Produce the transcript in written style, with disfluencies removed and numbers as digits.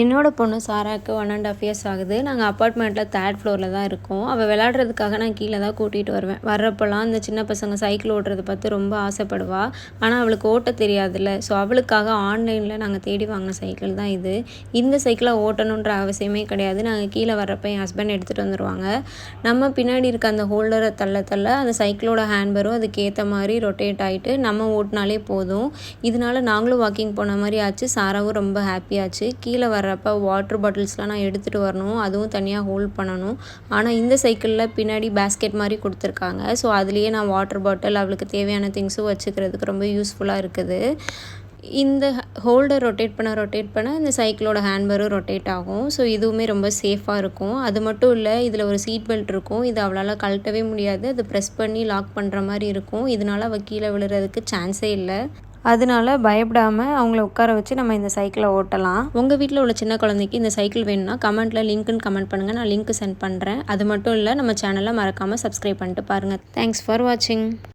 என்னோட பொண்ணு சாராவுக்கு 1.5 இயர்ஸ் ஆகுது. நாங்கள் அப்பார்ட்மெண்ட்டில் 3rd ஃப்ளோரில் தான் இருக்கோம். அவள் விளையாடுறதுக்காக நான் கீழே தான் கூட்டிகிட்டு வருவேன். வர்றப்போலாம் இந்த சின்ன பசங்க சைக்கிள் ஓட்டுறத பார்த்து ரொம்ப ஆசைப்படுவா. ஆனால் அவளுக்கு ஓட்ட தெரியாதுல்ல. ஸோ அவளுக்காக ஆன்லைனில் நாங்கள் தேடி வாங்கின சைக்கிள் தான் இது. இந்த சைக்கிளை ஓட்டணுன்ற அவசியமே கிடையாது. நாங்கள் கீழே வர்றப்போ என் ஹஸ்பண்ட் எடுத்துகிட்டு வந்துடுவாங்க. நம்ம பின்னாடி இருக்க அந்த ஹோல்டரை தள்ள அந்த சைக்கிளோட ஹேண்ட்பரும் அதுக்கேற்ற மாதிரி ரொட்டேட் ஆகிட்டு நம்ம ஓட்டினாலே போதும். இதனால நாங்களும் வாக்கிங் போன மாதிரி ஆச்சு. சாராவும் ரொம்ப ஹாப்பியாச்சு. கீழே வர்றப்போ வாட்டர் பாட்டில்ஸ்லாம் நான் எடுத்துகிட்டு வரணும். அதுவும் தனியாக ஹோல்ட் பண்ணணும். ஆனால் இந்த சைக்கிளில் பின்னாடி பேஸ்கெட் மாதிரி கொடுத்துருக்காங்க. ஸோ அதுலேயே நான் வாட்டர் பாட்டில் அவளுக்கு தேவையான திங்ஸும் வச்சுக்கிறதுக்கு ரொம்ப யூஸ்ஃபுல்லாக இருக்குது. இந்த ஹோல்டர் ரொட்டேட் பண்ண இந்த சைக்கிளோட ஹேண்ட்பரும் ரொட்டேட் ஆகும். ஸோ இதுவுமே ரொம்ப சேஃபாக இருக்கும். அது மட்டும் இல்லை, இதில் ஒரு சீட் பெல்ட் இருக்கும். இது அவளால் கழட்டவே முடியாது. அது ப்ரெஸ் பண்ணி லாக் பண்ணுற மாதிரி இருக்கும். இதனால் அவள் கீழே விழுறதுக்கு சான்ஸே இல்லை. அதனால பயப்படாமல் அவங்கள உட்கார வச்சு நம்ம இந்த சைக்கிளை ஓட்டலாம். உங்கள் வீட்டில் உள்ள சின்ன குழந்தைக்கு இந்த சைக்கிள் வேணும்னா கமெண்ட்டில் லிங்க்குன்னு கமெண்ட் பண்ணுங்கள். நான் லிங்க் சென்ட் பண்ணுறேன். அது மட்டும் இல்லை, நம்ம சேனலை மறக்காமல் சப்ஸ்கிரைப் பண்ணிட்டு பாருங்கள். தேங்க்ஸ் ஃபார் வாட்சிங்.